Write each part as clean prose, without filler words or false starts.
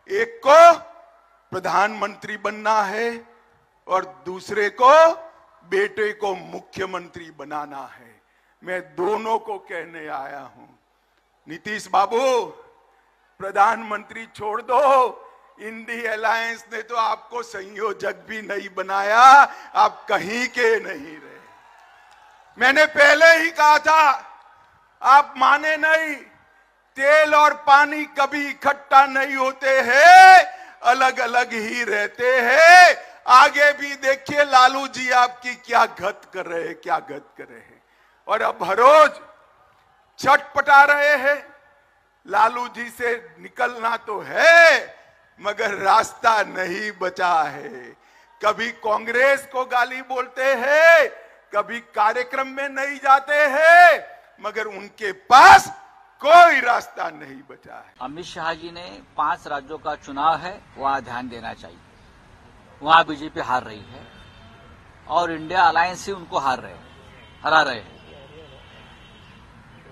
एक को प्रधानमंत्री बनना है और दूसरे को बेटे को मुख्यमंत्री बनाना है। मैं दोनों को कहने आया हूं, नीतीश बाबू प्रधानमंत्री छोड़ दो, इंडी अलायंस ने तो आपको संयोजक भी नहीं बनाया, आप कहीं के नहीं रहे। मैंने पहले ही कहा था, आप माने नहीं, तेल और पानी कभी इकट्ठा नहीं होते हैं, अलग अलग ही रहते हैं। आगे भी देखिए लालू जी आपकी क्या गत कर रहे हैं, क्या गत कर रहे हैं, और अब हर रोज छटपटा रहे हैं। लालू जी से निकलना तो है मगर रास्ता नहीं बचा है। कभी कांग्रेस को गाली बोलते हैं, कभी कार्यक्रम में नहीं जाते हैं, मगर उनके पास कोई रास्ता नहीं बचा है। अमित शाह जी ने 5 राज्यों का चुनाव है, वहां ध्यान देना चाहिए। वहां बीजेपी हार रही है और इंडिया अलायंस ही उनको हरा रहे हैं।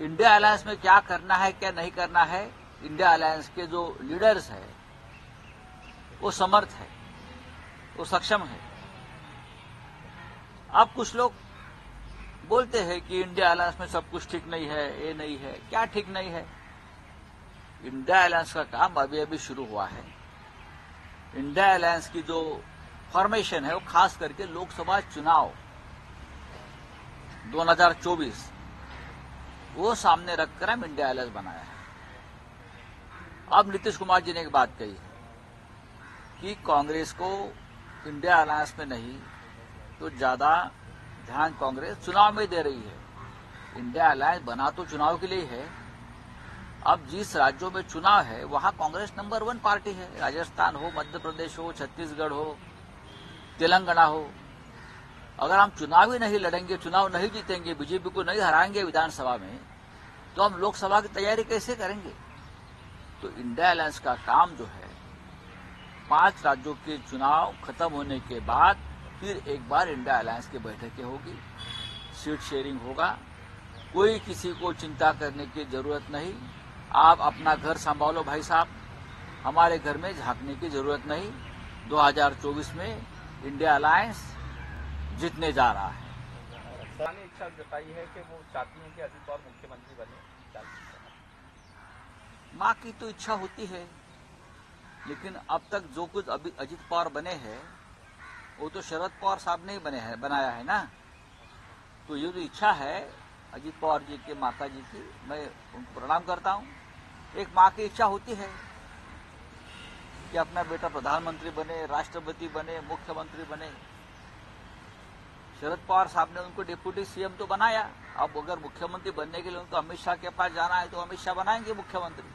इंडिया अलायंस में क्या करना है क्या नहीं करना है, इंडिया अलायंस के जो लीडर्स है वो समर्थ है, वो सक्षम है। अब कुछ लोग बोलते हैं कि इंडिया अलायंस में सब कुछ ठीक नहीं है, ये नहीं है। क्या ठीक नहीं है? इंडिया अलायंस का काम अभी अभी शुरू हुआ है। इंडिया अलायंस की जो फॉर्मेशन है वो खास करके लोकसभा चुनाव 2024 वो सामने रखकर हम इंडिया अलायंस बनाया है। अब नीतीश कुमार जी ने एक बात कही है कि कांग्रेस को इंडिया अलायंस में नहीं तो ज्यादा ध्यान कांग्रेस चुनाव में दे रही है। इंडिया अलायंस बना तो चुनाव के लिए है। अब जिस राज्यों में चुनाव है वहां कांग्रेस नंबर 1 पार्टी है। राजस्थान हो, मध्य प्रदेश हो, छत्तीसगढ़ हो, तेलंगाना हो। अगर हम चुनाव ही नहीं लड़ेंगे, चुनाव नहीं जीतेंगे, बीजेपी को नहीं हराएंगे विधानसभा में, तो हम लोकसभा की तैयारी कैसे करेंगे? तो इंडिया अलायंस का काम जो है 5 राज्यों के चुनाव खत्म होने के बाद फिर एक बार इंडिया अलायंस की बैठकें होगी, सीट शेयरिंग होगा। कोई किसी को चिंता करने की जरूरत नहीं। आप अपना घर संभालो भाई साहब, हमारे घर में झांकने की जरूरत नहीं। 2024 में इंडिया अलायंस जीतने जा रहा है। ने इच्छा जताई है कि वो चाहती हैं कि अजित पवार मुख्यमंत्री बने। मां की तो इच्छा होती है, लेकिन अब तक जो कुछ अभी अजित पवार बने हैं वो तो शरद पवार साहब ने ही बनाया है ना। तो ये जो इच्छा है अजित पवार जी के माता जी की, मैं उनको प्रणाम करता हूं। एक मां की इच्छा होती है कि अपना बेटा प्रधानमंत्री बने, राष्ट्रपति बने, मुख्यमंत्री बने। शरद पवार साहब ने उनको डिप्टी सीएम तो बनाया। अब अगर मुख्यमंत्री बनने के लिए उनको अमित शाह के पास जाना है तो अमित शाह बनाएंगे मुख्यमंत्री।